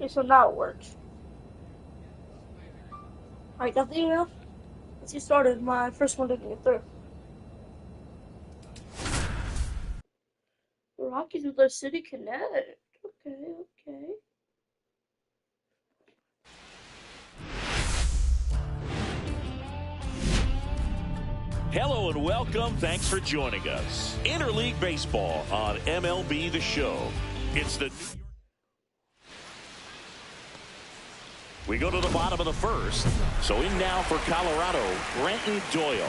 Okay, so now it works. Alright, nothing else? Let's get started. My first one didn't get through. The Rockies with their City Connect. Okay. Hello and welcome. Thanks for joining us. Interleague Baseball on MLB The Show. It's the We go to the bottom of the first. So in now for Colorado, Brenton Doyle.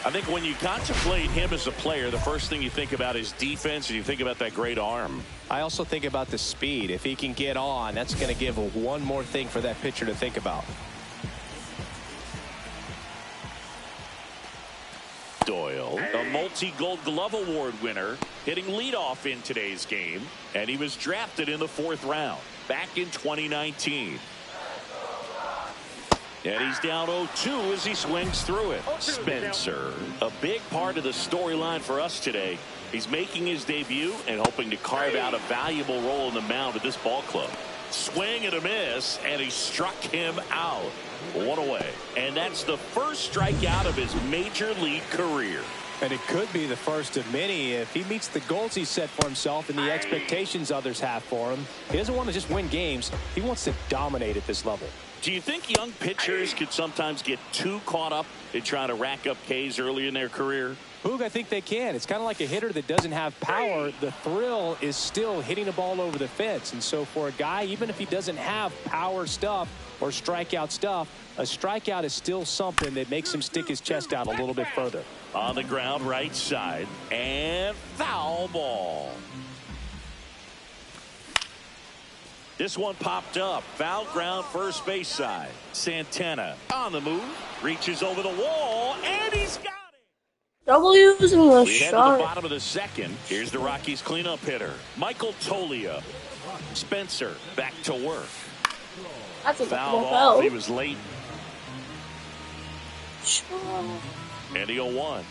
I think when you contemplate him as a player, the first thing you think about is defense, and you think about that great arm. I also think about the speed. If he can get on, that's going to give one more thing for that pitcher to think about. Doyle, a multi-Gold Glove Award winner, hitting leadoff in today's game, and he was drafted in the 4th round back in 2019. And he's down 0-2 as he swings through it. Spencer, a big part of the storyline for us today. He's making his debut and hoping to carve out a valuable role in the mound at this ball club. Swing and a miss, and he struck him out. 1 away. And that's the first strikeout of his major league career. And it could be the first of many if he meets the goals he set for himself and the expectations others have for him. He doesn't want to just win games. He wants to dominate at this level. Do you think young pitchers could sometimes get too caught up in trying to rack up Ks early in their career? Boog, I think they can. It's kind of like a hitter that doesn't have power. The thrill is still hitting the ball over the fence. And so for a guy, even if he doesn't have power stuff or strikeout stuff, a strikeout is still something that makes him stick his chest out a little bit further. On the ground, right side, and foul ball. This one popped up. Foul ground, first base side. Santana on the move, reaches over the wall, and he's got it. W's in the We head to shot. the bottom of the second. Here's the Rockies cleanup hitter, Michael Tolia. Spencer back to work. That's a Foul foul. ball. He was late. Sure. And the 0-1.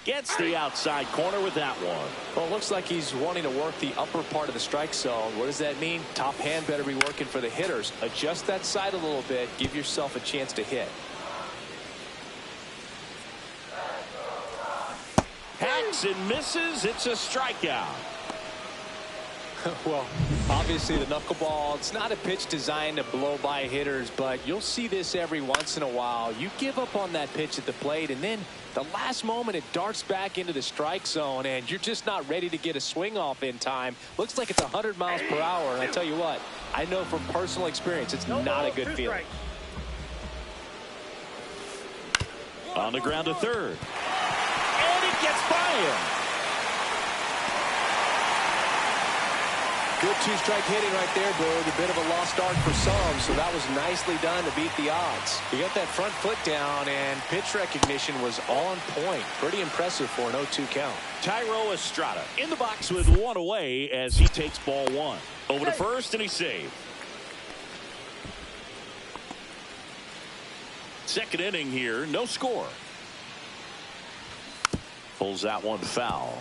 Gets the outside corner with that one. Well, it looks like he's wanting to work the upper part of the strike zone. What does that mean? Top hand better be working for the hitters. Adjust that side a little bit. Give yourself a chance to hit. Hacks and misses. It's a strikeout. Well, obviously the knuckleball, it's not a pitch designed to blow by hitters, but you'll see this every once in a while. You give up on that pitch at the plate, and then the last moment it darts back into the strike zone, and you're just not ready to get a swing off in time. Looks like it's 100 miles per hour, and I tell you what, I know from personal experience it's not a good feeling. On the ground to third. And it gets by him. Good two-strike hitting right there, Boog. A bit of a lost art for some, so that was nicely done to beat the odds. He got that front foot down, and pitch recognition was on point. Pretty impressive for an 0-2 count. Tyro Estrada in the box with 1 away as he takes ball 1. Over to first, and he saved. Second inning here, no score. Pulls that one foul.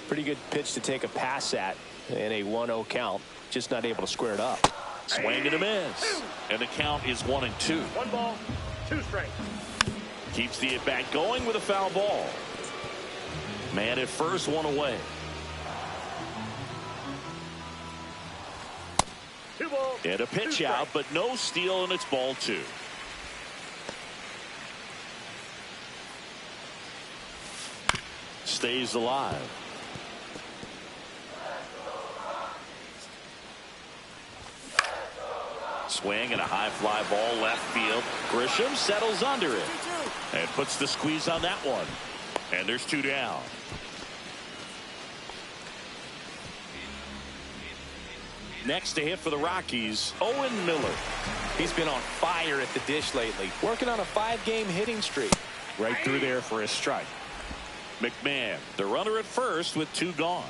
Pretty good pitch to take a pass at in a 1-0 count. Just not able to square it up. Swing and a miss. And the count is 1-2. 1 ball, 2 strikes. Keeps the at-bat going with a foul ball. Man at first, 1 away. 2 balls. And a pitch out, but no steal, and it's ball 2. Stays alive. Swing and a high fly ball left field. Grisham settles under it and puts the squeeze on that one. And there's 2 down. Next to hit for the Rockies, Owen Miller. He's been on fire at the dish lately. Working on a 5-game hitting streak. Right through there for his strike. McMahon, the runner at first with 2 gone.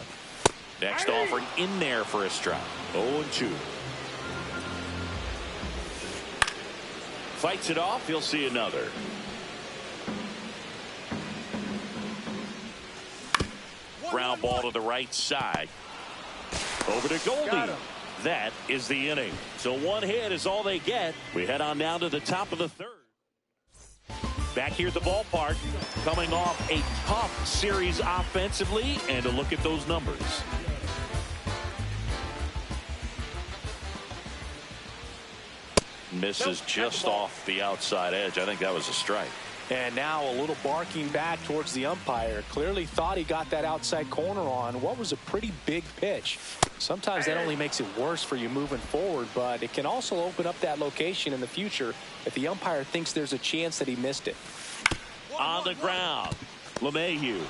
Next offering in there for a strike. 0-2. Fights it off. He'll see another. Ground ball to the right side. Over to Goldie. That is the inning. So one hit is all they get. We head on down to the top of the third. Back here at the ballpark, coming off a tough series offensively, and a look at those numbers. Misses just off the outside edge. I think that was a strike. And now a little barking back towards the umpire. Clearly thought he got that outside corner on what was a pretty big pitch. Sometimes that only makes it worse for you moving forward, but it can also open up that location in the future if the umpire thinks there's a chance that he missed it. On the ground, LeMahieu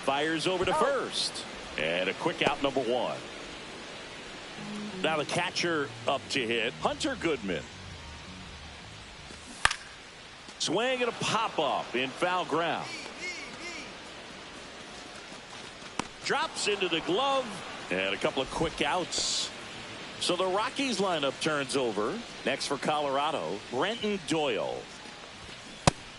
fires over to first. And a quick out, number one. Now the catcher up to hit, Hunter Goodman. Swing and a pop-up in foul ground. Drops into the glove, and a couple of quick outs. So the Rockies lineup turns over. Next for Colorado, Brenton Doyle.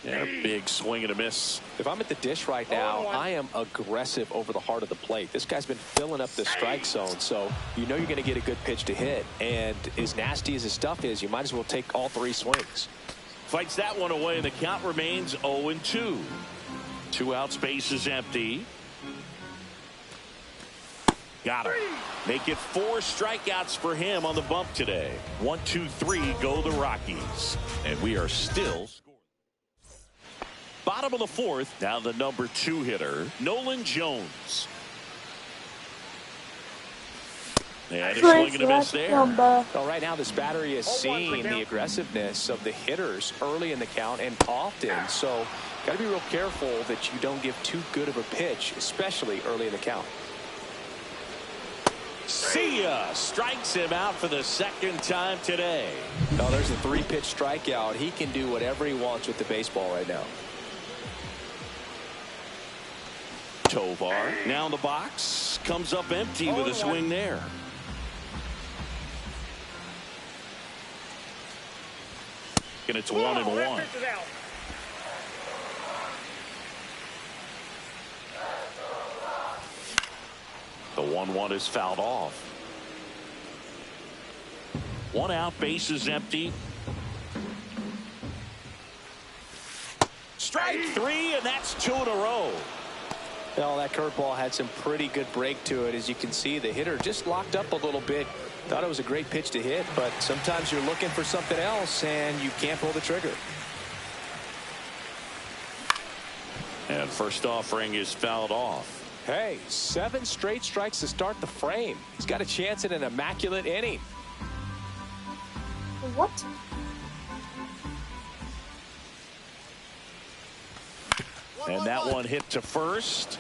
And a big swing and a miss. If I'm at the dish right now, I am aggressive over the heart of the plate. This guy's been filling up the strike zone, so you know you're going to get a good pitch to hit. And as nasty as his stuff is, you might as well take all three swings. Fights that one away, and the count remains 0-2. 2 outs, base is empty. Got him. Make it 4 strikeouts for him on the bump today. 1, 2, 3 go the Rockies. And we are still scoring. Bottom of the fourth. Now the number 2 hitter, Nolan Jones. And a swing and a miss there. Well, right now this battery is seeing the aggressiveness of the hitters early in the count and often. So got to be real careful that you don't give too good of a pitch, especially early in the count. See ya. Strikes him out for the second time today. Oh, there's a 3-pitch strikeout. He can do whatever he wants with the baseball right now. Tovar now in the box, comes up empty with a swing there. And it's 1-1. The 1-1 is fouled off. 1 out, base is empty. Strike 3, and that's 2 in a row. Well, that curveball had some pretty good break to it. As you can see, the hitter just locked up a little bit. Thought it was a great pitch to hit, but sometimes you're looking for something else and you can't pull the trigger. And first offering is fouled off. Hey, 7 straight strikes to start the frame. He's got a chance at an immaculate inning. What? And that one hit to first.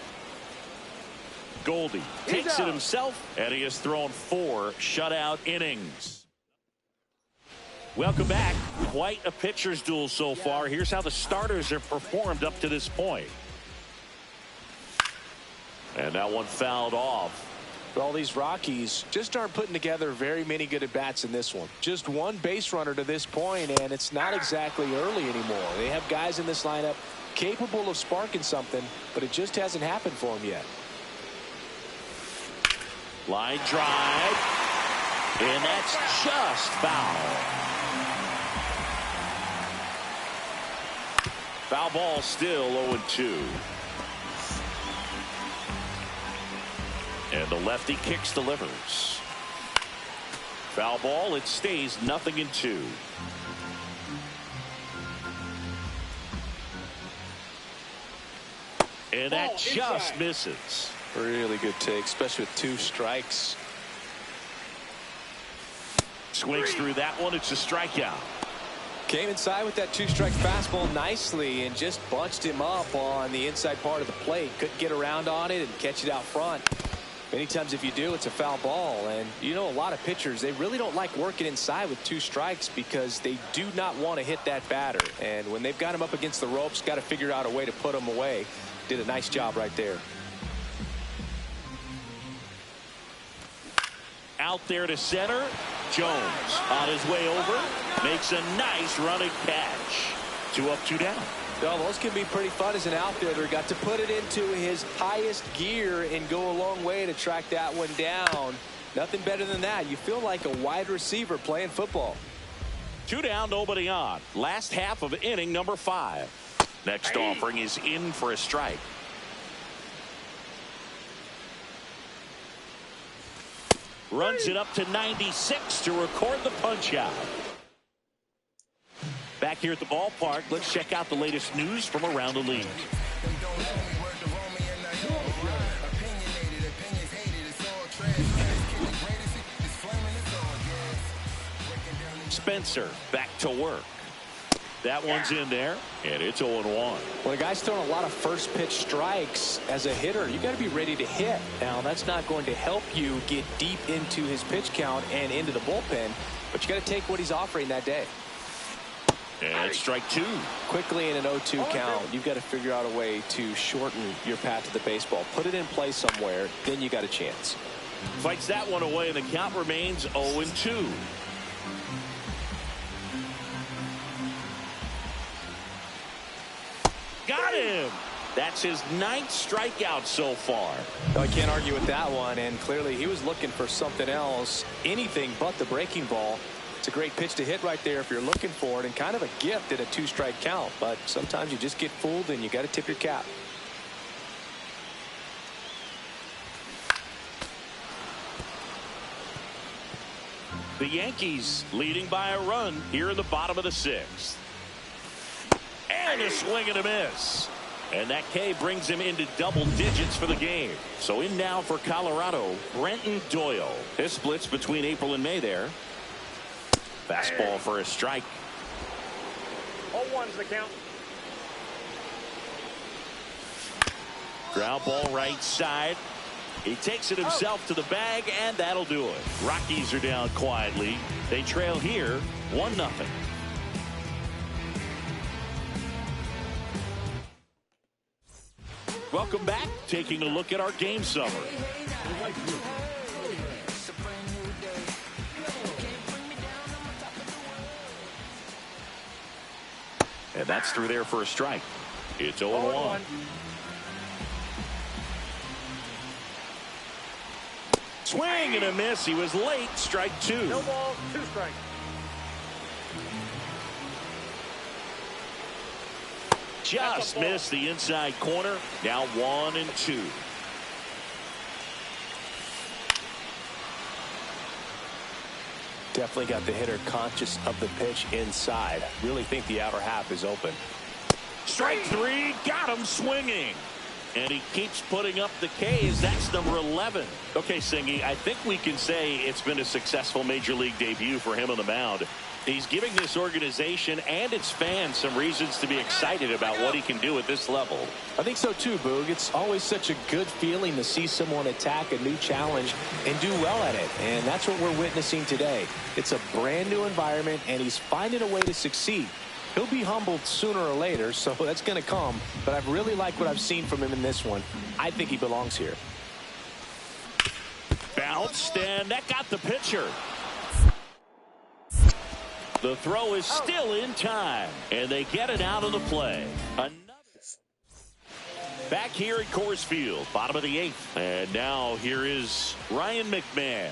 Goldie takes it himself, and he has thrown 4 shutout innings. Welcome back. Quite a pitcher's duel so far. Here's how the starters have performed up to this point. And that one fouled off. Well, these Rockies just aren't putting together very many good at-bats in this one. Just 1 base runner to this point, and it's not exactly early anymore. They have guys in this lineup capable of sparking something, but it just hasn't happened for them yet. Line drive, and that's just foul. Foul ball, still 0-2. And the lefty kicks, delivers. Foul ball, it stays 0-2. And that just misses. Really good take, especially with 2 strikes. Swings through that one. It's a strikeout. Came inside with that 2-strike fastball nicely and just bunched him up on the inside part of the plate. Couldn't get around on it and catch it out front. Many times if you do, it's a foul ball. And you know, a lot of pitchers, they really don't like working inside with 2 strikes because they do not want to hit that batter. And when they've got him up against the ropes, got to figure out a way to put him away. Did a nice job right there. Out there to center. Jones on his way over. Makes a nice running catch. 2 up, 2 down. Well, those can be pretty fun as an outfielder. Got to put it into his highest gear and go a long way to track that one down. Nothing better than that. You feel like a wide receiver playing football. 2 down, nobody on. Last half of inning number 5. Next offering is in for a strike. Runs it up to 96 to record the punch out. Back here at the ballpark, let's check out the latest news from around the league. Spencer back to work. That one's in there, and it's 0-1. When a guy's throwing a lot of first pitch strikes as a hitter, you got to be ready to hit. Now, that's not going to help you get deep into his pitch count and into the bullpen, but you got to take what he's offering that day. And strike 2. Quickly in an 0-2 count, you've got to figure out a way to shorten your path to the baseball. Put it in play somewhere, then you got a chance. Fights that one away, and the count remains 0-2. Got him. That's his 9th strikeout so far. I can't argue with that one, and clearly he was looking for something else, anything but the breaking ball. It's a great pitch to hit right there if you're looking for it, and kind of a gift at a 2-strike count, but sometimes you just get fooled and you got to tip your cap. The Yankees leading by a run here in the bottom of the 6th. And a swing and a miss. And that K brings him into double digits for the game. So in now for Colorado, Brenton Doyle. His splits between April and May there. Fastball for a strike. 0-1's the count. Ground ball right side. He takes it himself to the bag, and that'll do it. Rockies are down quietly. They trail here 1-0. Welcome back. Taking a look at our game summary. And that's through there for a strike. It's 0-1. Swing and a miss. He was late. Strike 2. No ball, 2 strikes. Just missed the inside corner. Now 1-2. Definitely got the hitter conscious of the pitch inside. Really think the outer half is open. Strike 3. Got him swinging. And he keeps putting up the Ks. That's number 11. Okay, Singy, I think we can say it's been a successful Major League debut for him on the mound. He's giving this organization and its fans some reasons to be excited about what he can do at this level. I think so too, Boog. It's always such a good feeling to see someone attack a new challenge and do well at it. And that's what we're witnessing today. It's a brand new environment, and he's finding a way to succeed. He'll be humbled sooner or later, so that's going to come. But I've really liked what I've seen from him in this one. I think he belongs here. Bounced, and that got the pitcher. The throw is still in time, and they get it out of the play. Back here at Coors Field, bottom of the 8th. And now here is Ryan McMahon.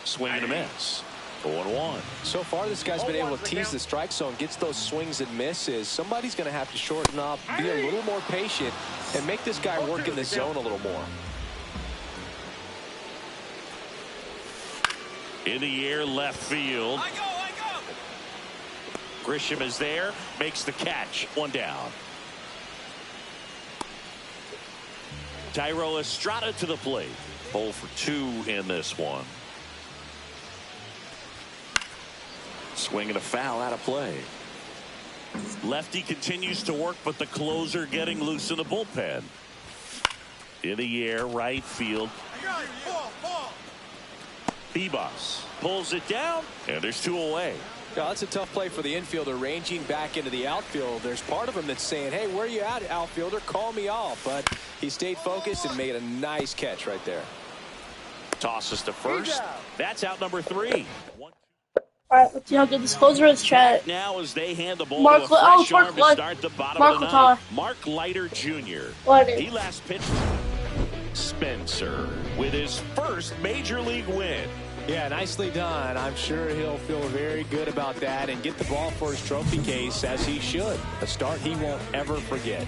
Swing and a miss. 0-1. So far, this guy's been able to tease the strike zone, gets those swings and misses. Somebody's going to have to shorten up, be a little more patient, and make this guy work in the zone a little more. In the air, left field. I go. Grisham is there, makes the catch. 1 down. Tyro Estrada to the plate. 0 for 2 in this one. Swing and a foul out of play. Lefty continues to work, but the closer getting loose in the bullpen. In the air, right field. Ball. Bebos pulls it down, and there's 2 away. Yeah, that's a tough play for the infielder, ranging back into the outfield. There's part of him that's saying, hey, where you at, outfielder? Call me off. But he stayed focused and made a nice catch right there. Tosses to first. That's out number 3. Alright, let's see how good this closer is, chat. Now as they hand the ball Mark, to a fresh arm to Mark, start the bottom Mark of the Letar. 9th. Mark Leiter Jr. Leiter. He last pitched. Spencer. Spencer with his first major league win. Yeah, nicely done. I'm sure he'll feel very good about that and get the ball for his trophy case, as he should. A start he won't ever forget.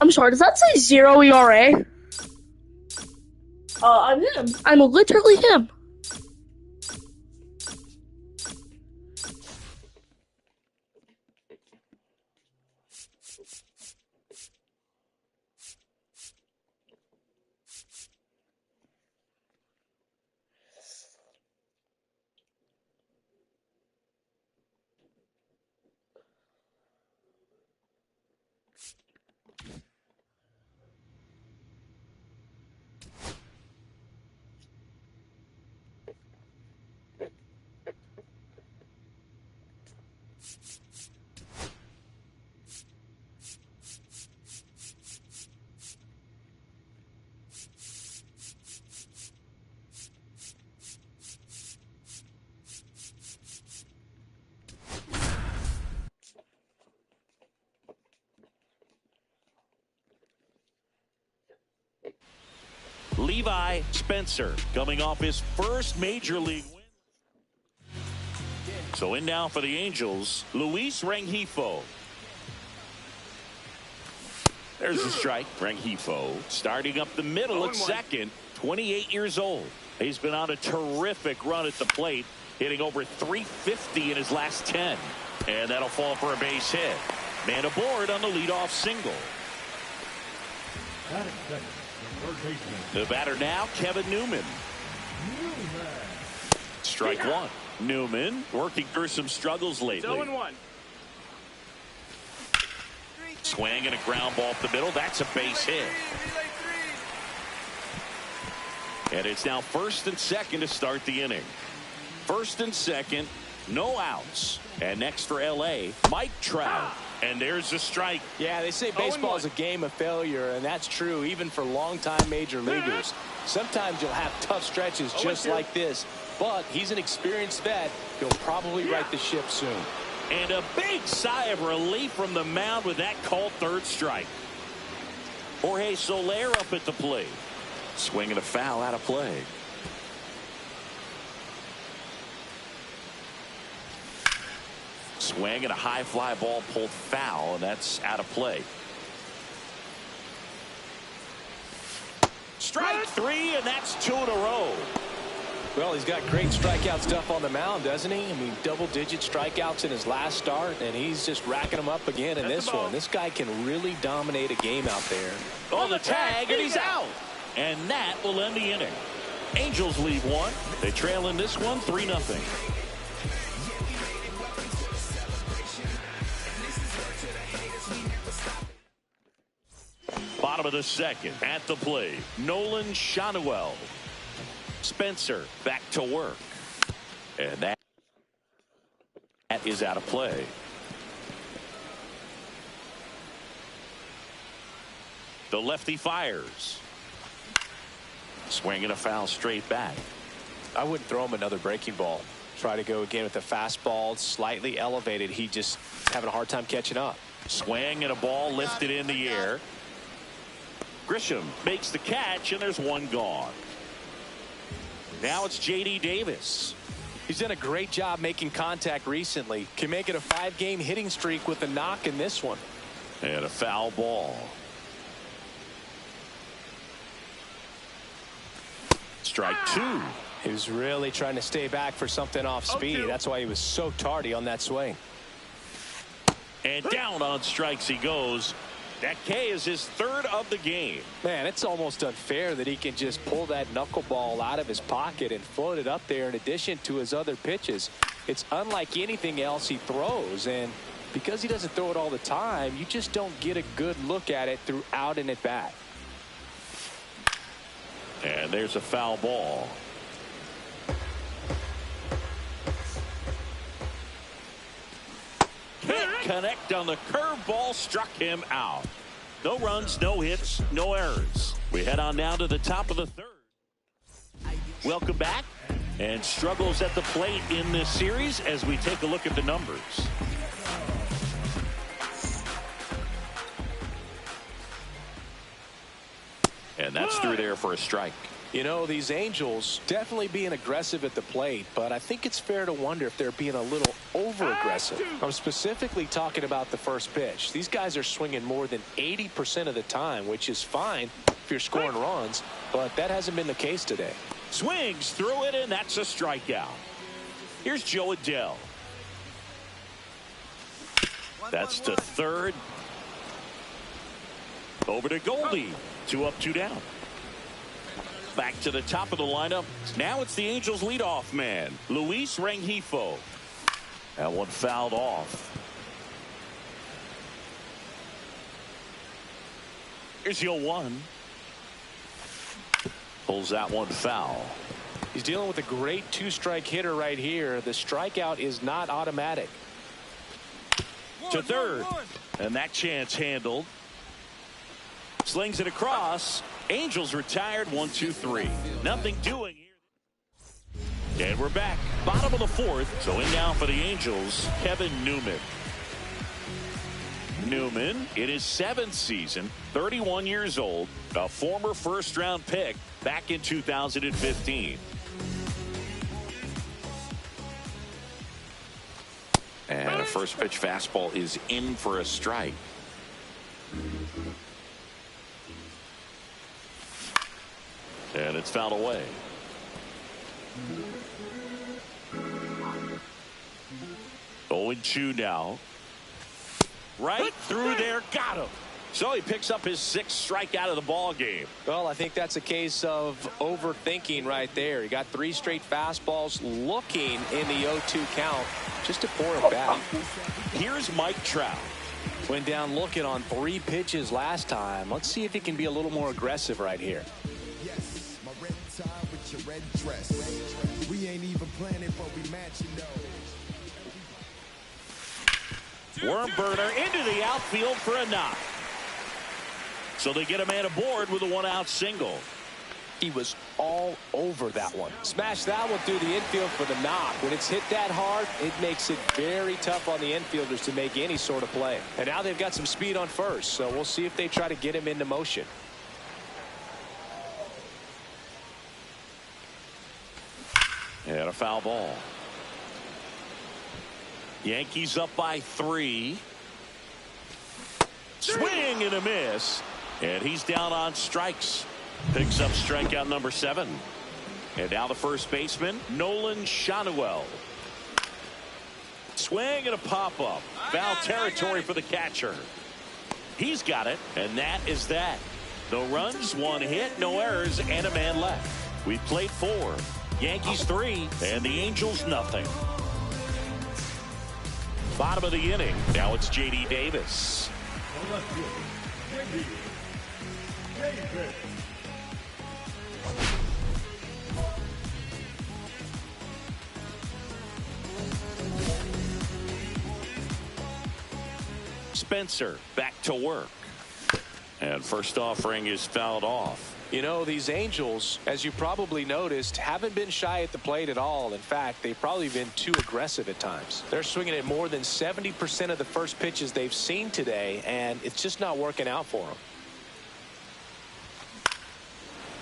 I'm sorry, does that say 0 ERA? I'm him. I'm literally him. Levi Spencer coming off his first major league win. So in now for the Angels, Luis Rengifo. There's the strike. Rengifo starting up the middle at second, 28 years old. He's been on a terrific run at the plate, hitting over 350 in his last 10. And that'll fall for a base hit. Man aboard on the leadoff single. The batter now, Kevin Newman. Strike one. Newman working through some struggles lately. 0-1. Swing and a ground ball up the middle. That's a base hit. And it's now first and second to start the inning. First and second, no outs. And next for LA, Mike Trout. And there's the strike. Yeah, they say baseball is a game of failure, and that's true even for longtime major leaguers. Sometimes you'll have tough stretches just like this, but he's an experienced vet. He'll probably right the ship soon. And a big sigh of relief from the mound with that called third strike. Jorge Soler up at the plate. Swinging a foul out of play. Swing and a high fly ball pulled foul, and that's out of play. Strike three, and that's 2 in a row. Well, he's got great strikeout stuff on the mound, doesn't he? I mean, double-digit strikeouts in his last start, and he's just racking them up again in this one. This guy can really dominate a game out there. On the tag, and he's out. And that will end the inning. Angels lead one. They trail in this one 3-0. Bottom of the second, at the plate, Nolan Schanuel. Spencer back to work. And that is out of play. The lefty fires. Swinging a foul straight back. I wouldn't throw him another breaking ball. Try to go again with the fastball, slightly elevated. He just having a hard time catching up. Swing and a ball lifted in the air. Grisham makes the catch, and there's one gone. Now it's J.D. Davis. He's done a great job making contact recently. Can make it a 5-game hitting streak with a knock in this one. And a foul ball. Strike two. He was really trying to stay back for something off speed. That's why he was so tardy on that swing. And down on strikes he goes. That K is his third of the game. Man, it's almost unfair that he can just pull that knuckleball out of his pocket and float it up there in addition to his other pitches. It's unlike anything else he throws, and because he doesn't throw it all the time, you just don't get a good look at it throughout an at-bat. And there's a foul ball. Can't connect on the curveball, struck him out. No runs, no hits, no errors. We head on now to the top of the third. Welcome back. And struggles at the plate in this series as we take a look at the numbers. And that's through there for a strike. You know, these Angels definitely being aggressive at the plate, but I think it's fair to wonder if they're being a little over-aggressive. I'm specifically talking about the first pitch. These guys are swinging more than 80% of the time, which is fine if you're scoring runs, but that hasn't been the case today. Swings through it, and that's a strikeout. Here's Joe Adell. That's to third. Over to Goldie. 2 up, 2 down. Back to the top of the lineup. Now it's the Angels leadoff man, Luis Rengifo. That one fouled off. Here's the 0-1. Pulls that one foul. He's dealing with a great 2-strike hitter right here. The strikeout is not automatic. To third. And that chance handled. Slings it across. Angels retired. 1-2-3. Nothing doing here. And we're back. Bottom of the fourth. So in now for the Angels, Kevin Newman. Newman in his 7th season, 31 years old, a former first-round pick back in 2015. And a first pitch fastball is in for a strike. And it's fouled away. Oh, 0-2 now. Right through there, got him. So he picks up his 6th strikeout of the ball game. Well, I think that's a case of overthinking right there. He got 3 straight fastballs looking in the 0-2 count just to pour it back. Here's Mike Trout. Went down looking on 3 pitches last time. Let's see if he can be a little more aggressive right here. Yes, my red tie with your red dress. We ain't even planning, but we matching though. Worm burner into the outfield for a knock. So they get a man aboard with a 1-out single. He was all over that one. Smashed that one through the infield for the knock. When it's hit that hard, it makes it very tough on the infielders to make any sort of play. And now they've got some speed on first, so we'll see if they try to get him into motion. And a foul ball. Yankees up by 3. Swing and a miss. And he's down on strikes. Picks up strikeout number 7. And now the first baseman, Nolan Shanuel. Swing and a pop-up. Foul territory for the catcher. He's got it, and that is that. No runs, 1 hit, no errors, and a man left. We played 4. Yankees 3, and the Angels nothing. Bottom of the inning. Now it's J.D. Davis. Spencer back to work. And first offering is fouled off. You know, these Angels, as you probably noticed, haven't been shy at the plate at all. In fact, they've probably been too aggressive at times. They're swinging at more than 70% of the first pitches they've seen today, and it's just not working out for them.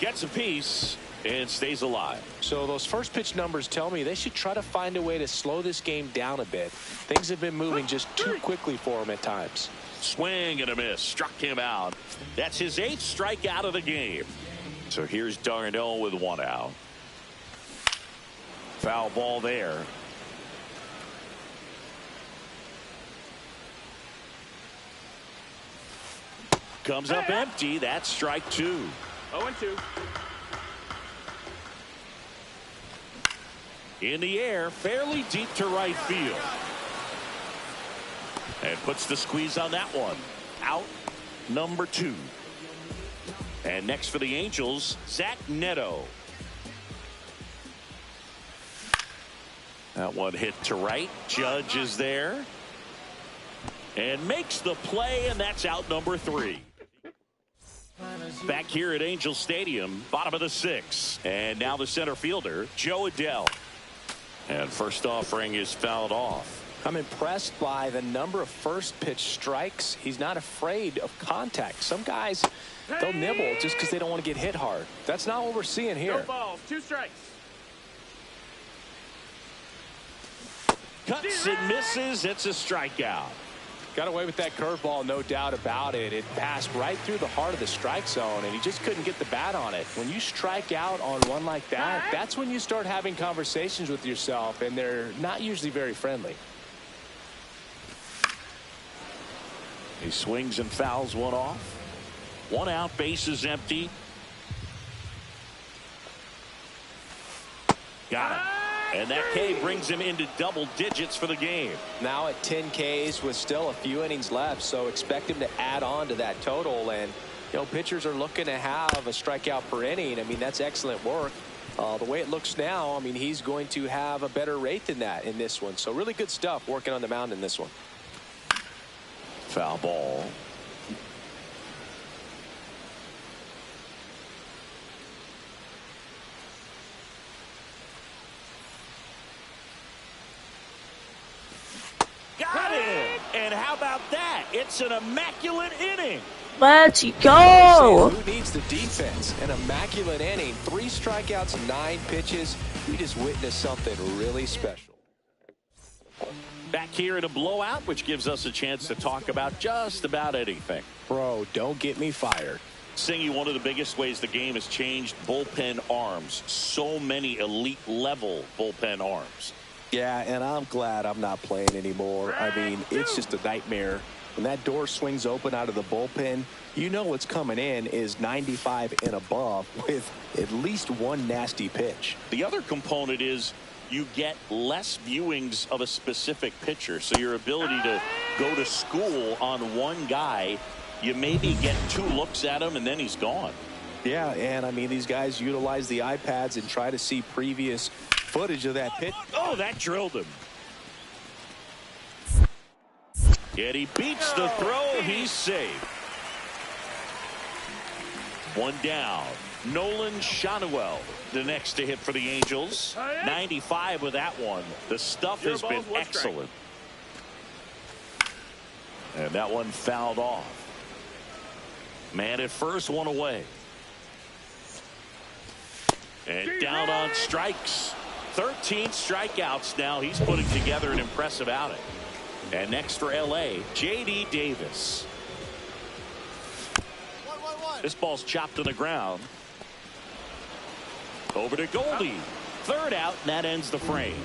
Gets a piece and stays alive. So those first pitch numbers tell me they should try to find a way to slow this game down a bit. Things have been moving just too quickly for them at times. Swing and a miss. Struck him out. That's his 8th strikeout of the game. So here's Darno with 1 out. Foul ball there. Comes up empty. That's strike 2. 0-2. In the air, fairly deep to right field. And puts the squeeze on that one. Out number 2. And next for the Angels, Zach Neto. That one hit to right. Judge is there. And makes the play, and that's out number 3. Back here at Angel Stadium, bottom of the 6th. And now the center fielder, Joe Adell. And first offering is fouled off. I'm impressed by the number of first pitch strikes. He's not afraid of contact. Some guys, they'll nibble just because they don't want to get hit hard. That's not what we're seeing here. No balls, 2 strikes. Cuts and misses. It's a strikeout. Got away with that curveball, no doubt about it. It passed right through the heart of the strike zone, and he just couldn't get the bat on it. When you strike out on one like that, that's when you start having conversations with yourself, and they're not usually very friendly. He swings and fouls one off. 1 out, bases empty. Got it. And that K brings him into double digits for the game. Now at 10 Ks with still a few innings left, so expect him to add on to that total. And, you know, pitchers are looking to have a strikeout per inning. I mean, that's excellent work. The way it looks now, I mean, he's going to have a better rate than that in this one. So really good stuff working on the mound in this one. Foul ball. Got him! And how about that? It's an immaculate inning. Let's go. Who needs the defense? An immaculate inning. 3 strikeouts, 9 pitches. We just witnessed something really special. Back here in a blowout, which gives us a chance to talk about just about anything. Bro, don't get me fired. Singy, one of the biggest ways the game has changed, bullpen arms. So many elite level bullpen arms. Yeah, and I'm glad I'm not playing anymore. I mean, it's just a nightmare. When that door swings open out of the bullpen, you know what's coming in is 95 and above with at least one nasty pitch. The other component is you get less viewings of a specific pitcher. So your ability to go to school on one guy, you maybe get 2 looks at him and then he's gone. Yeah, and I mean, these guys utilize the iPads and try to see previous footage of that pitch. Oh, that drilled him. Yet he beats the throw. He's safe. 1 down. Nolan Schanuel, the next to hit for the Angels. 95 with that one. The stuff has been excellent. And that one fouled off. Man at first, 1 away. And down on strikes. 13 strikeouts now. He's putting together an impressive outing. And next for L.A., J.D. Davis. 1-1-1. This ball's chopped to the ground. Over to Goldie. 3rd out, and that ends the frame.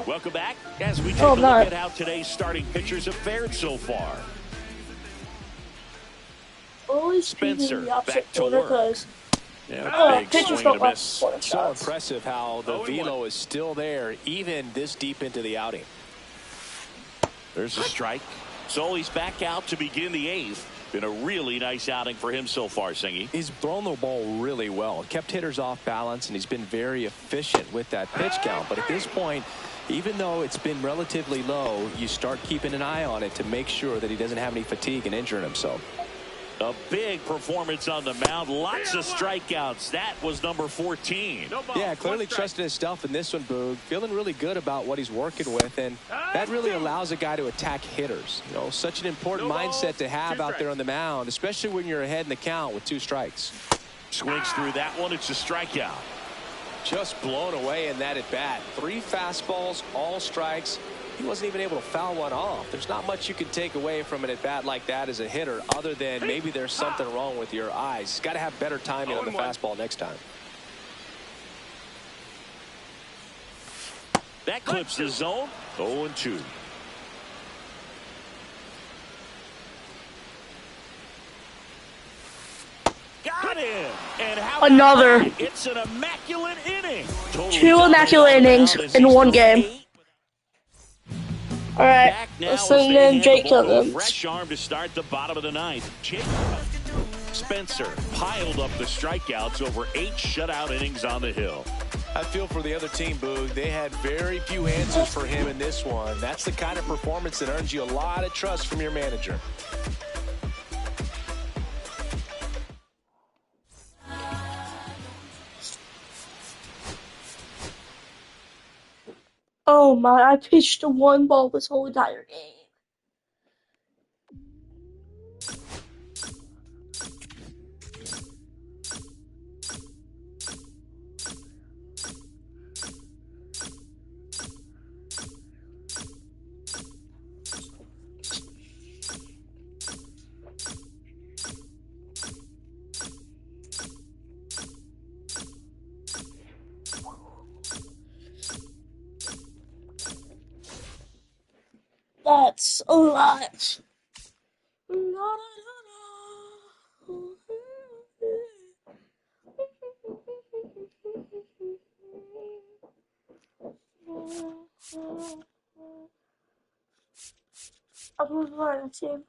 Welcome back as we take a look at how today's starting pitchers have fared so far. Always Spencer, the opposite back to corner work. because Big pitchers swing don't and a like miss. So impressive how the velo is still there even this deep into the outing. There's a strike. So he's back out to begin the 8th. Been a really nice outing for him so far, Singy. He's thrown the ball really well. Kept hitters off balance, and he's been very efficient with that pitch count. But at this point, even though it's been relatively low, you start keeping an eye on it to make sure that he doesn't have any fatigue and injuring himself. A big performance on the mound. Lots of strikeouts. That was number 14. Yeah, clearly trusting his stuff in this one, Boog. Feeling really good about what he's working with, and that really allows a guy to attack hitters. You know, such an important mindset to have out there on the mound, especially when you're ahead in the count with 2 strikes. Swings through that one. It's a strikeout. Just blown away in that at-bat. 3 fastballs, all strikes. He wasn't even able to foul one off. There's not much you can take away from an at-bat like that as a hitter, other than maybe there's something wrong with your eyes. Got to have better timing on the fastball next time. That clips the zone. 0-2. Got him. And how Another. It's an immaculate inning. 2 immaculate innings in 1 game. All right, let's send in Jake Cummins. Fresh arm to start the bottom of the 9th. Jake Spencer piled up the strikeouts over 8 shutout innings on the hill. I feel for the other team, Boog. They had very few answers for him in this one. That's the kind of performance that earns you a lot of trust from your manager. Oh my, I pitched 1 ball this whole entire game. That's a lot. I'm gonna team.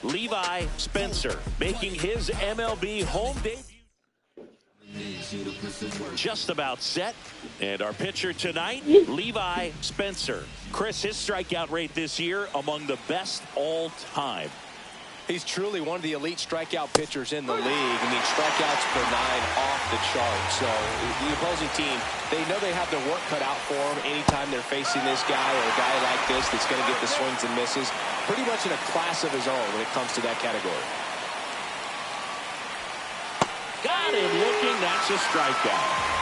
Levi Spencer making his MLB home debut. Just about set. And our pitcher tonight, Levi Spencer. Chris, his strikeout rate this year among the best all time. He's truly one of the elite strikeout pitchers in the league. I mean, strikeouts per 9 off the chart. So the opposing team, they know they have their work cut out for them anytime they're facing this guy or a guy like this that's going to get the swings and misses. Pretty much in a class of his own when it comes to that category. Got him looking. That's a strikeout.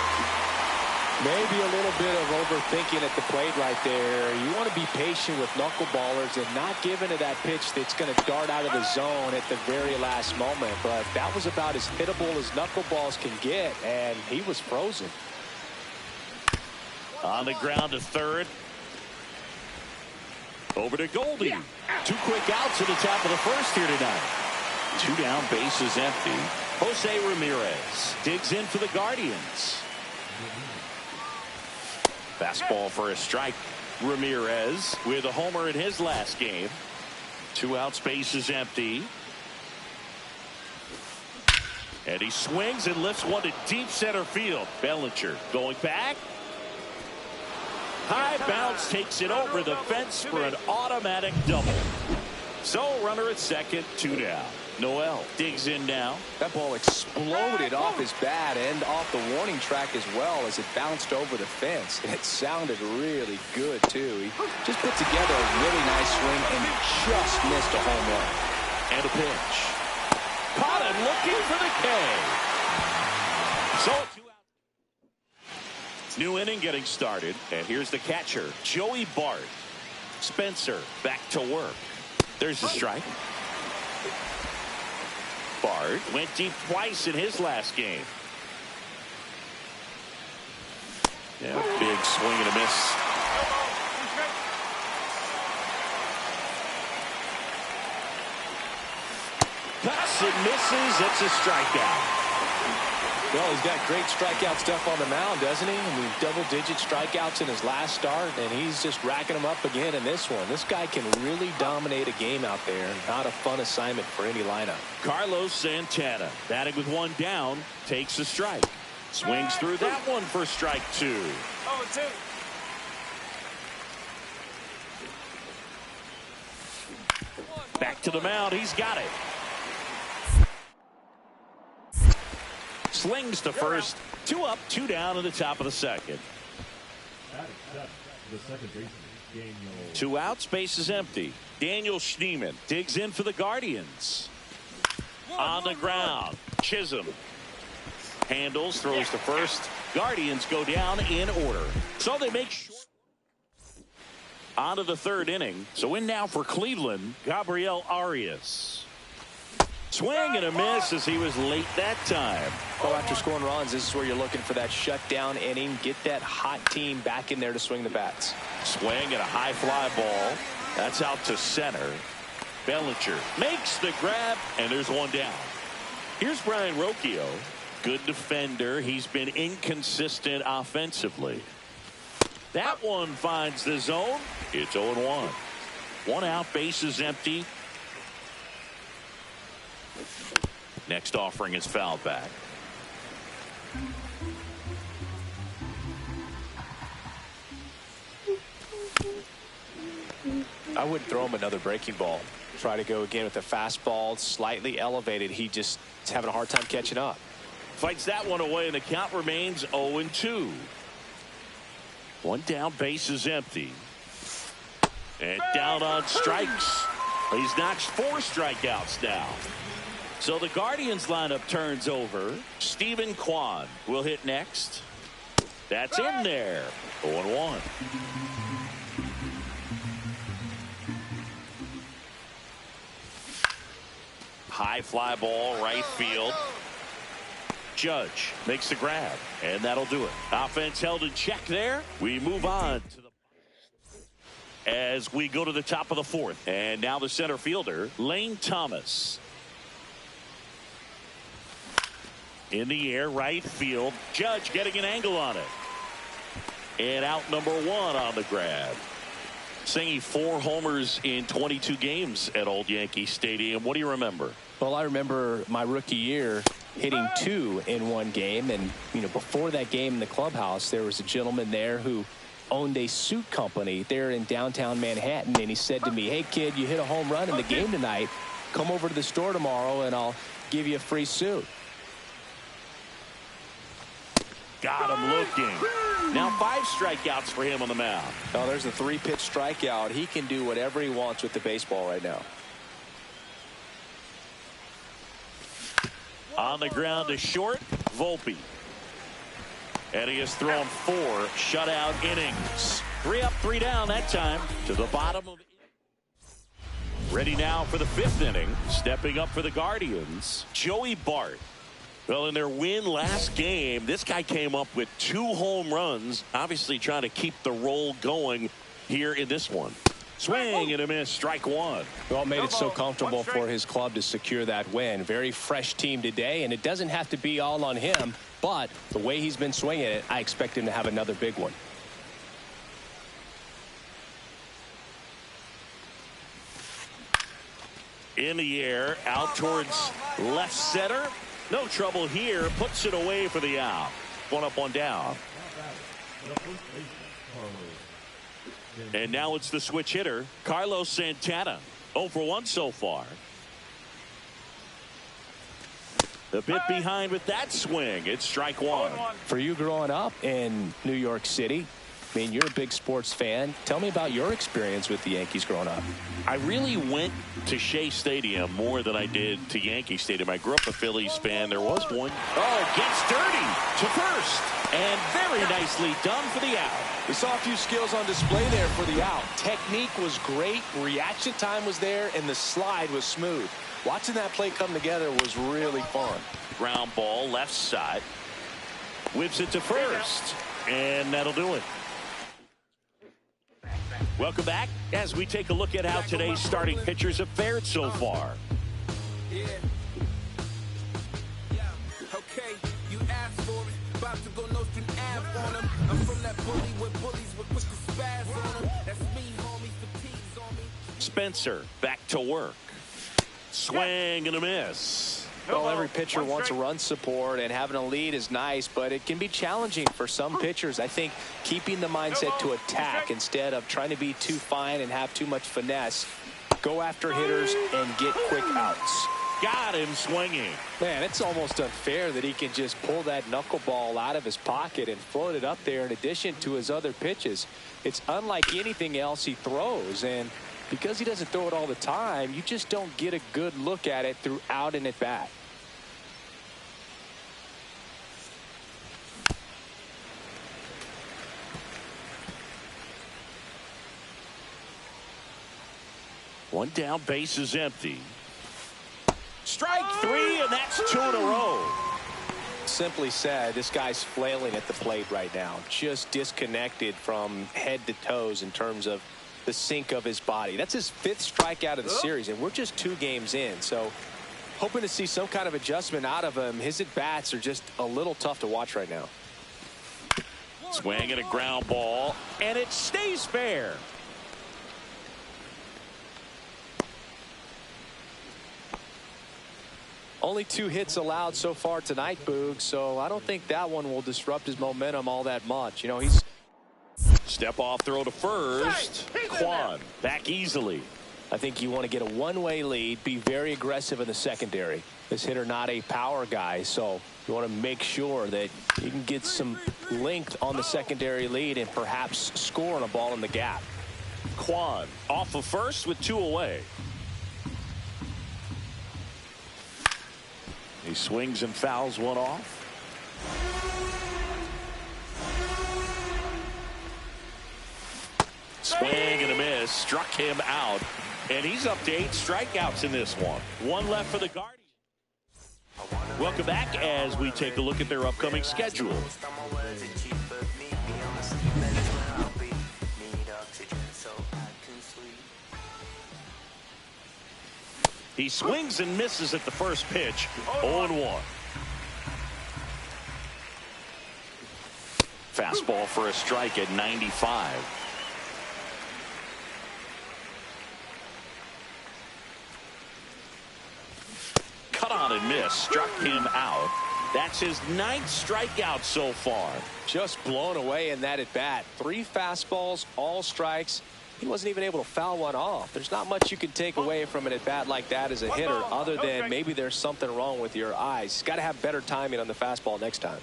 Maybe a little bit of overthinking at the plate right there. You want to be patient with knuckleballers and not giving to that pitch that's going to dart out of the zone at the very last moment. But that was about as hittable as knuckleballs can get, and he was frozen. On the ground to third. Over to Goldie. 2 quick outs at the top of the first here tonight. 2 down, bases empty. Jose Ramirez digs in for the Guardians. Fastball for a strike. Ramirez with a homer in his last game. 2 outs, bases empty. And he swings and lifts one to deep center field. Bellinger going back. High bounce takes it over the fence for an automatic double. So runner at second, 2 down. Noel digs in now. That ball exploded off his bat and off the warning track as well as it bounced over the fence. And it sounded really good, too. He just put together a really nice swing and just missed a home run. And a pitch. Caught him looking for the K. So 2 outs. New inning getting started. And here's the catcher, Joey Bart. Spencer back to work. There's the strike. Bart went deep twice in his last game. Yeah, big swing and a miss. Pass and misses. It's a strikeout. Well, he's got great strikeout stuff on the mound, doesn't he? I mean, double-digit strikeouts in his last start, and he's just racking them up again in this one. This guy can really dominate a game out there. Not a fun assignment for any lineup. Carlos Santana, batting with 1 down, takes a strike. Swings through that one for strike 2. 0-2. Back to the mound. He's got it. Slings to first. 2 up, 2 down in the top of the second. 2 outs, base is empty. Daniel Schneemann digs in for the Guardians. On the ground, Chisholm handles, throws to first. Guardians go down in order. So they make short. On to the 3rd inning. So in now for Cleveland, Gabriel Arias. Swing and a miss as he was late that time. Well, after scoring runs, this is where you're looking for that shutdown inning. Get that hot team back in there to swing the bats. Swing and a high fly ball. That's out to center. Bellinger makes the grab, and there's 1 down. Here's Brian Rocchio. Good defender. He's been inconsistent offensively. That one finds the zone. It's 0-1. 1 out, bases empty. Next offering is fouled back. I wouldn't throw him another breaking ball. Try to go again with the fastball, slightly elevated. He just is having a hard time catching up. Fights that one away, and the count remains 0-2. 1 down, base is empty. And down on strikes. He's notched 4 strikeouts now. So the Guardians lineup turns over. Stephen Kwan will hit next. That's in there. 0-1. High fly ball, right field. Judge makes the grab, and that'll do it. Offense held in check there. We move on to the as we go to the top of the 4th. And now the center fielder, Lane Thomas. In the air, right field. Judge getting an angle on it. And out number 1 on the grab. Singing 4 homers in 22 games at Old Yankee Stadium. What do you remember? Well, I remember my rookie year hitting 2 in one game. And, before that game in the clubhouse, there was a gentleman there who owned a suit company there in downtown Manhattan. And he said to me, "Hey, kid, you hit a home run in the game tonight. Come over to the store tomorrow and I'll give you a free suit." Got him looking. Now 5 strikeouts for him on the mound. Oh, there's a 3-pitch strikeout. He can do whatever he wants with the baseball right now. On the ground to short, Volpe. And he has thrown 4 shutout innings. 3 up, 3 down that time to the bottom of. Ready now for the 5th inning. Stepping up for the Guardians, Joey Bart. Well, in their win last game, this guy came up with 2 home runs, obviously trying to keep the roll going here in this one. Swing and a miss, strike 1. Well, made it so comfortable for his club to secure that win. Very fresh team today, and it doesn't have to be all on him, but the way he's been swinging it, I expect him to have another big one. In the air, out towards left center. No trouble here. Puts it away for the out. 1 up, 1 down. And now it's the switch hitter, Carlos Santana. 0 for 1 so far. A bit behind with that swing. It's strike 1. For you growing up in New York City, I mean, you're a big sports fan. Tell me about your experience with the Yankees growing up. I really went to Shea Stadium more than I did to Yankee Stadium. I grew up a Phillies fan. There was one. Oh, gets dirty to first. And very nicely done for the out. We saw a few skills on display there for the out. Technique was great. Reaction time was there. And the slide was smooth. Watching that play come together was really fun. Ground ball left side. Whips it to first. And that'll do it. Welcome back as we take a look at how today's starting pitchers have fared so far. Yeah. Okay, you asked for it. About to go no string Ave on them. I'm from that bully with bullies with quick to spaz on them. That's me, homie. Fatigues on me. Spencer back to work. Swing and a miss. Well, every pitcher wants a run support, and having a lead is nice, but it can be challenging for some pitchers. I think keeping the mindset to attack instead of trying to be too fine and have too much finesse. Go after hitters and get quick outs. Got him swinging. Man, it's almost unfair that he can just pull that knuckleball out of his pocket and float it up there in addition to his other pitches. It's unlike anything else he throws, and because he doesn't throw it all the time, you just don't get a good look at it throughout an at-bat. One down, base is empty. Strike 3, and that's 2 in a row. Simply said, this guy's flailing at the plate right now. Just disconnected from head to toes in terms of the sink of his body. That's his 5th strikeout of the series, and we're just 2 games in. So hoping to see some kind of adjustment out of him. His at-bats are just a little tough to watch right now. Swing and a ground ball, and it stays fair. Only 2 hits allowed so far tonight, Boog, so I don't think that one will disrupt his momentum all that much. You know, he's... Step off throw to first. Quan back easily. I think you want to get a one-way lead, be very aggressive in the secondary. This hitter not a power guy, so you want to make sure that you can get some length on the secondary lead and perhaps score on a ball in the gap. Quan off of first with 2 away. He swings and fouls one off. Swing and a miss. Struck him out. And he's up to 8 strikeouts in this one. 1 left for the Guardians. Welcome back as we take a look at their upcoming schedule. He swings and misses at the first pitch. 0-1. Fastball for a strike at 95. on and missed. Struck him out. That's his 9th strikeout so far. Just blown away in that at bat. 3 fastballs, all strikes. He wasn't even able to foul one off. There's not much you can take away from an at bat like that as a hitter, other than maybe there's something wrong with your eyes. Got to have better timing on the fastball next time.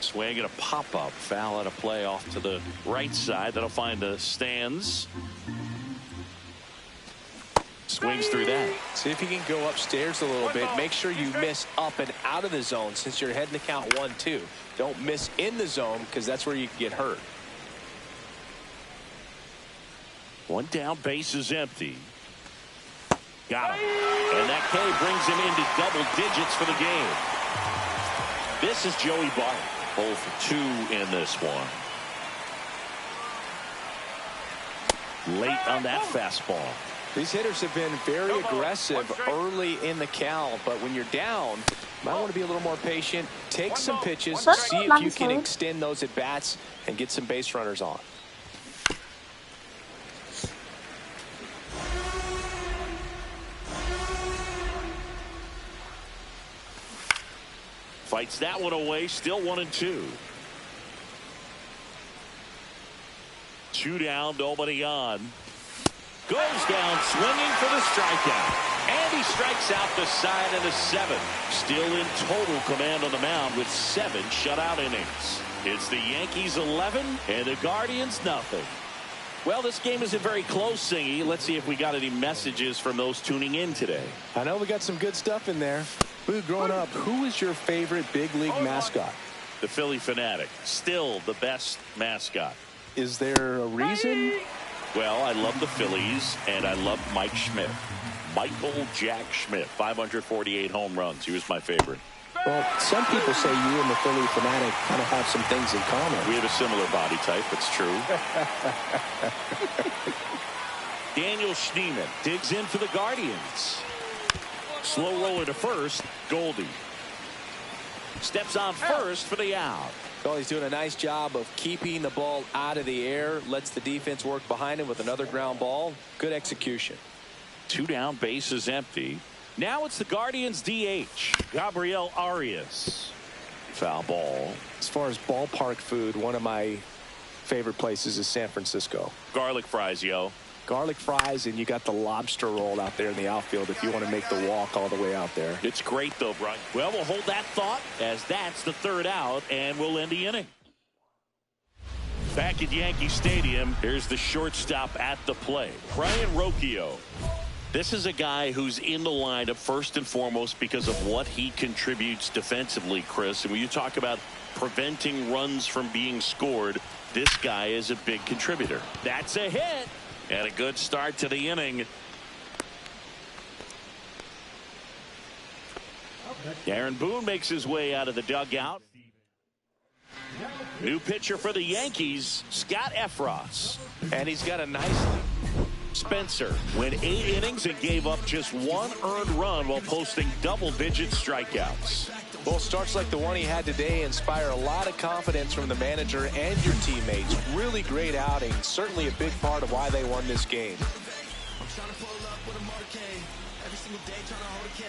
Swing and a pop-up. Foul out of play off to the right side. That'll find the stands. Swings through that. See if you can go upstairs a little bit. Make sure you miss up and out of the zone since you're heading to count 1-2. Don't miss in the zone because that's where you can get hurt. 1 down, base is empty. Got him. And that K brings him into double digits for the game. This is Joey Bart. 0 for 2 in this one. Late on that fastball. These hitters have been very aggressive early in the count, but when you're down, you might want to be a little more patient. Take some pitches, see if you can extend those at bats and get some base runners on. Fights that one away. Still 1-2. 2 down, nobody on. Goes down swinging for the strikeout. And he strikes out the side of the 7. Still in total command on the mound with 7 shutout innings. It's the Yankees 11 and the Guardians nothing. Well, this game isn't very close, Singy. Let's see if we got any messages from those tuning in today. I know we got some good stuff in there. Boo, growing up, who was your favorite big league mascot? The Philly Fanatic. Still the best mascot. Is there a reason? Well, I love the Phillies, and I love Mike Schmidt. Michael Jack Schmidt, 548 home runs. He was my favorite. Well, some people say you and the Philly Fanatic kind of have some things in common. We have a similar body type. It's true. Daniel Schneemann digs in for the Guardians. Slow roller to first. Goldie steps on first for the out. Well, he's doing a nice job of keeping the ball out of the air. Lets the defense work behind him with another ground ball. Good execution. 2 down, base is empty. Now it's the Guardians DH, Gabriel Arias. Foul ball. As far as ballpark food, one of my favorite places is San Francisco. Garlic fries, yo. Garlic fries, and you got the lobster roll out there in the outfield if you want to make the walk all the way out there. It's great, though, Brian. Well, we'll hold that thought as that's the 3rd out, and we'll end the inning. Back at Yankee Stadium, here's the shortstop at the plate, Brian Rocchio. This is a guy who's in the lineup first and foremost because of what he contributes defensively, Chris. And when you talk about preventing runs from being scored, this guy is a big contributor. That's a hit. And a good start to the inning. Aaron Boone makes his way out of the dugout. New pitcher for the Yankees, Scott Efros. And he's got a nice Spencer went 8 innings and gave up just 1 earned run while posting double-digit strikeouts. Well, starts like the one he had today inspire a lot of confidence from the manager and your teammates. Really great outing. Certainly a big part of why they won this game. I'm trying to pull up with a motorcade. Every single day trying to hold a K.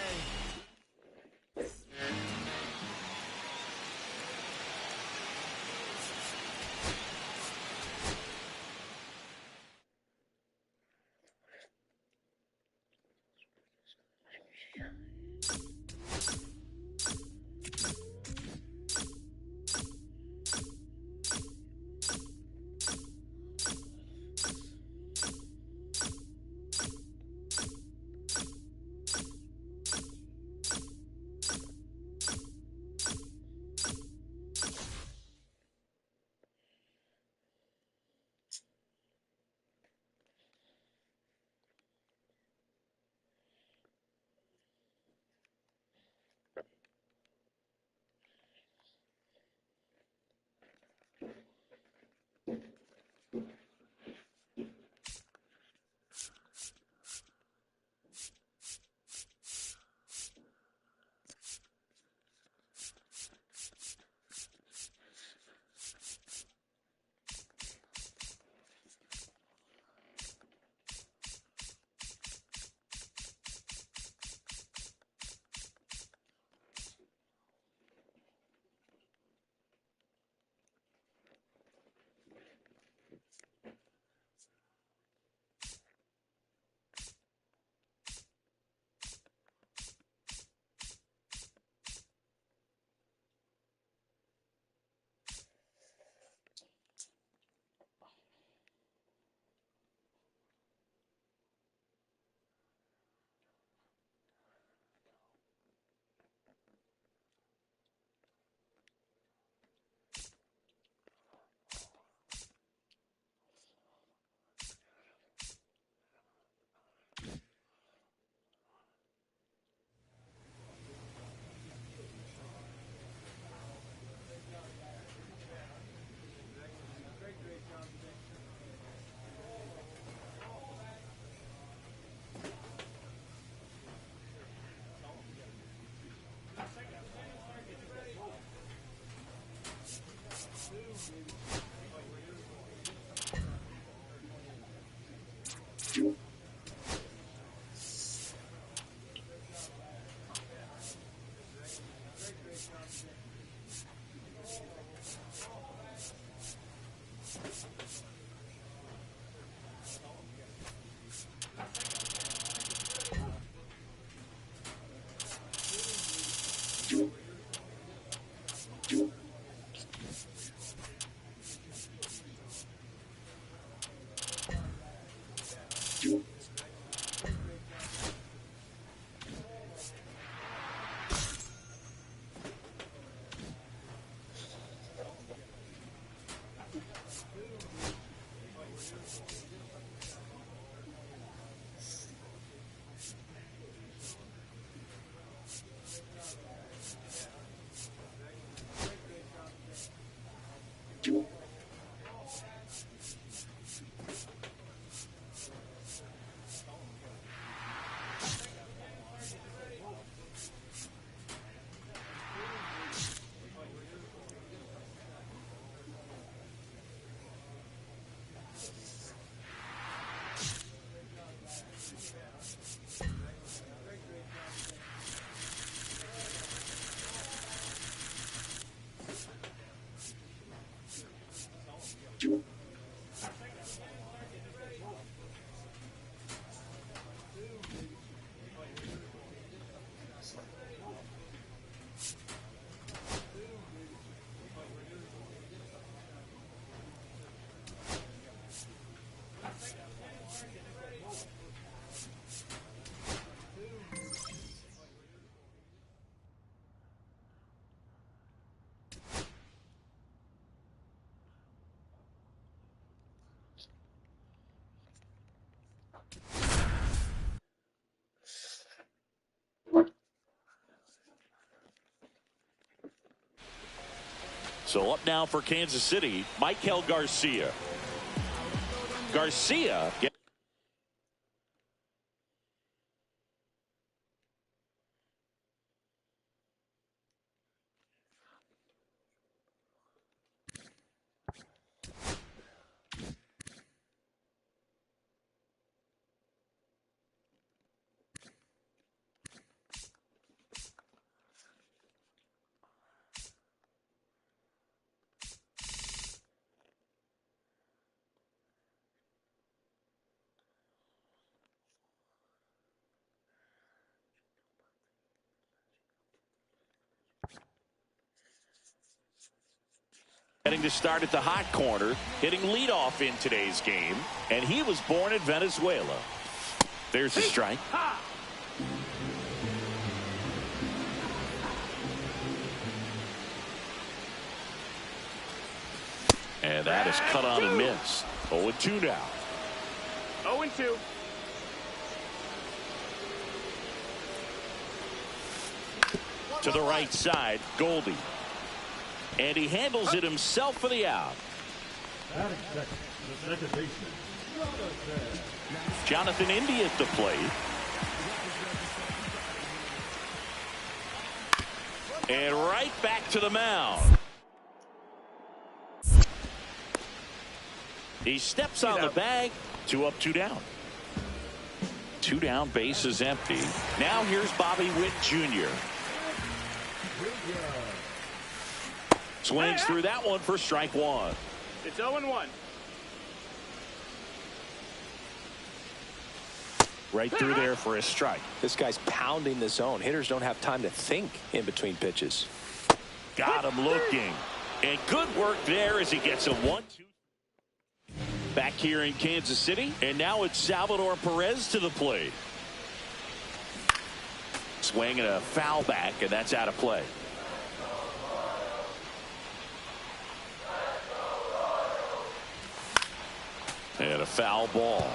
So up now for Kansas City, Michael Garcia. Garcia. Getting to start at the hot corner, hitting leadoff in today's game, and he was born in Venezuela. There's a strike. And that is cut on and missed. 0-2 now. 0-2. To the right side, Goldie. And he handles it himself for the out. The second baseman. Jonathan Indy at the plate. And right back to the mound. He steps on the bag. 2 up, 2 down. 2 down, base is empty. Now here's Bobby Witt Jr. Swings through that one for strike 1. It's 0-1. Right through there for a strike. This guy's pounding the zone. Hitters don't have time to think in between pitches. Got him looking. And good work there as he gets a 1-2. Back here in Kansas City. And now it's Salvador Perez to the plate. Swinging a foul back, and that's out of play. And a foul ball.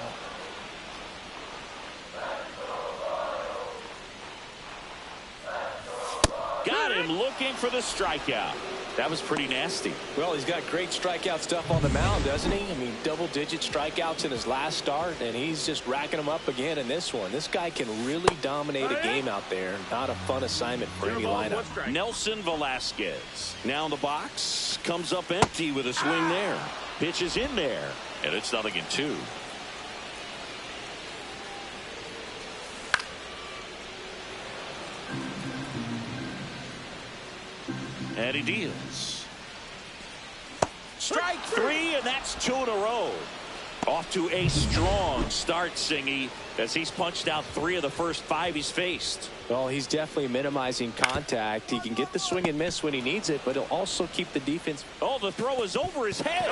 Got him looking for the strikeout. That was pretty nasty. Well, he's got great strikeout stuff on the mound, doesn't he? I mean, double-digit strikeouts in his last start, and he's just racking them up again in this one. This guy can really dominate a game out there. Not a fun assignment for any lineup. Nelson Velasquez now in the box. Comes up empty with a swing there. Pitches in there, and it's 0-2. And he deals. Strike 3, and that's 2 in a row. Off to a strong start, Singy, as he's punched out 3 of the first 5 he's faced. Well, he's definitely minimizing contact. He can get the swing and miss when he needs it, but he'll also keep the defense. Oh, the throw is over his head.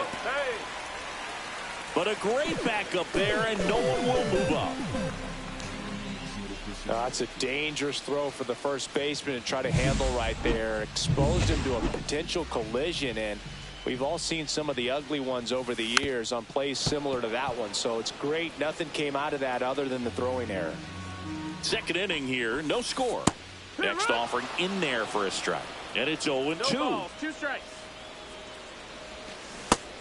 But a great backup there, and no one will move up. That's a dangerous throw for the first baseman to try to handle right there. Exposed him to a potential collision, and we've all seen some of the ugly ones over the years on plays similar to that one. So it's great nothing came out of that other than the throwing error. Second inning here, no score. Next offering in there for a strike, and it's 0-2. No balls, 2 strikes.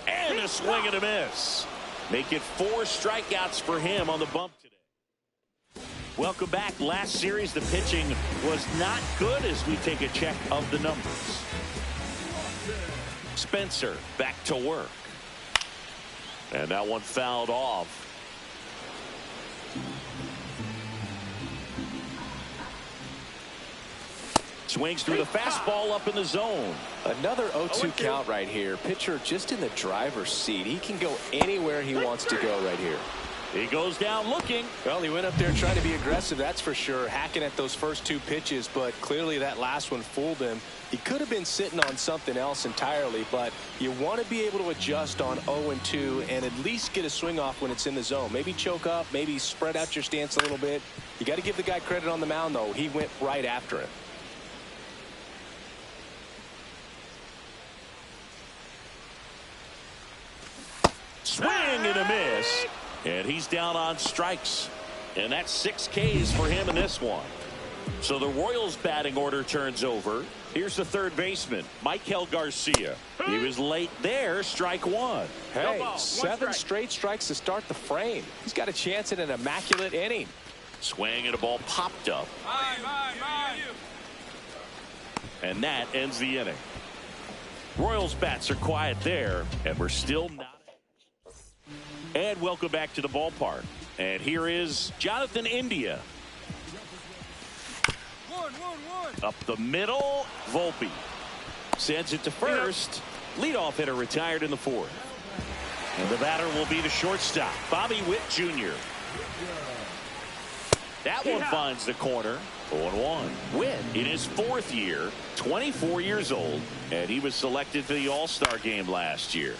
And a swing and a miss. Make it 4 strikeouts for him on the bump today. Welcome back. Last series, the pitching was not good as we take a check of the numbers. Spencer back to work. And that one fouled off. Swings through the fastball up in the zone. Another 0-2 count right here. Pitcher just in the driver's seat. He can go anywhere he wants to go right here. He goes down looking. Well, he went up there trying to be aggressive, that's for sure, hacking at those first 2 pitches, but clearly that last one fooled him. He could have been sitting on something else entirely, but you want to be able to adjust on 0-2 and at least get a swing off when it's in the zone. Maybe choke up, maybe spread out your stance a little bit. You got to give the guy credit on the mound, though. He went right after it. Swing and a miss. And he's down on strikes. And that's 6 Ks for him in this one. So the Royals batting order turns over. Here's the third baseman, Michael Garcia. He was late there, strike one. Hey, No ball, 7 straight strikes to start the frame. He's got a chance at an immaculate inning. Swing and a ball popped up. Mine. And that ends the inning. Royals bats are quiet there, and we're still not. And welcome back to the ballpark. And here is Jonathan India. One. Up the middle, Volpe sends it to first. Leadoff hitter retired in the fourth. And the batter will be the shortstop, Bobby Witt Jr. That one finds the corner. 0-1. Witt in his fourth year, 24 years old, and he was selected for the All-Star game last year.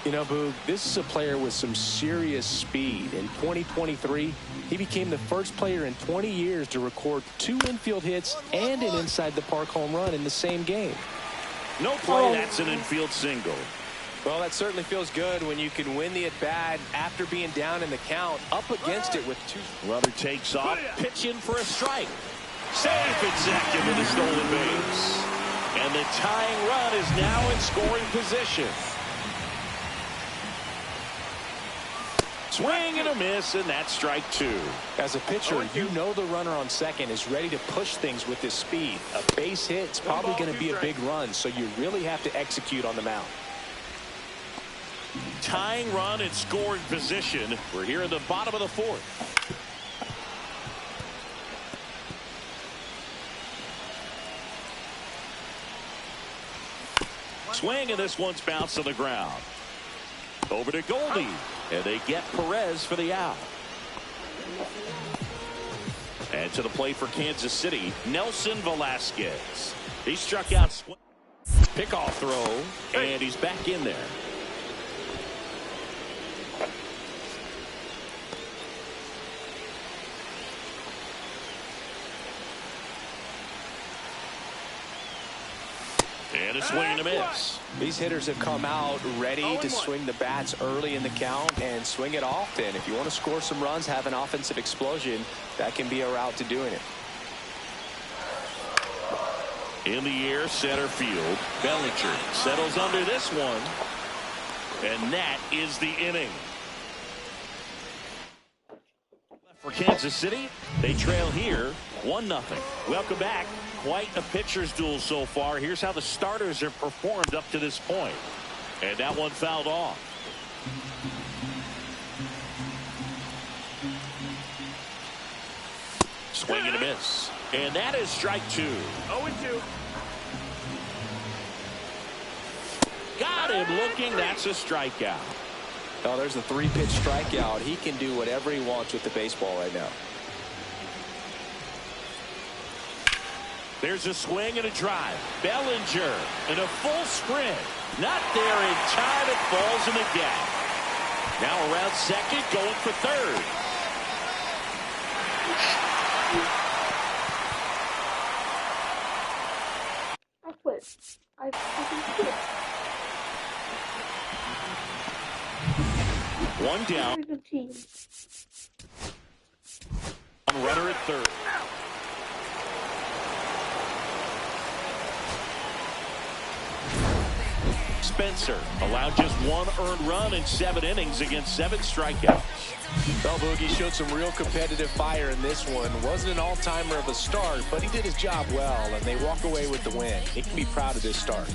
You know, Boog, this is a player with some serious speed. In 2023, he became the first player in 20 years to record 2 infield hits and an inside-the-park home run in the same game. No play, that's an infield single. Well, that certainly feels good when you can win the at-bat after being down in the count, up against it with 2. Runner takes off, pitching for a strike. Safe at second with a stolen base. And the tying run is now in scoring position. Swing and a miss, and that's strike 2. As a pitcher, you know the runner on second is ready to push things with his speed. A base hit's probably going to be a big run, so you really have to execute on the mound. Tying run in scoring position. We're here in the bottom of the fourth. Swing, and this one's bounced to the ground. Over to Goldie, and they get Perez for the out. And to the plate for Kansas City, Nelson Velasquez. He struck out. Pickoff throw, and he's back in there. And a swing and a miss. These hitters have come out ready to swing the bats early in the count and swing it often. If you want to score some runs, have an offensive explosion, that can be a route to doing it. In the air, center field. Bellinger settles under this one. And that is the inning. For Kansas City, they trail here 1-0. Welcome back. Quite a pitcher's duel so far. Here's how the starters have performed up to this point. And that one fouled off. Swing and a miss. And that is strike 2. 0-2. Got him looking. That's a strikeout. Oh, there's a 3-pitch strikeout. He can do whatever he wants with the baseball right now. There's a swing and a drive. Bellinger in a full sprint. Not there in time. It falls in the gap. Now around second, going for third. I quit. I fucking quit. One down. Very good team. Runner at third. Spencer allowed just 1 earned run in 7 innings against 7 strikeouts. Well, Boogie showed some real competitive fire in this one. Wasn't an all-timer of a start, but he did his job well, and they walk away with the win. He can be proud of this start.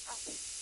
out.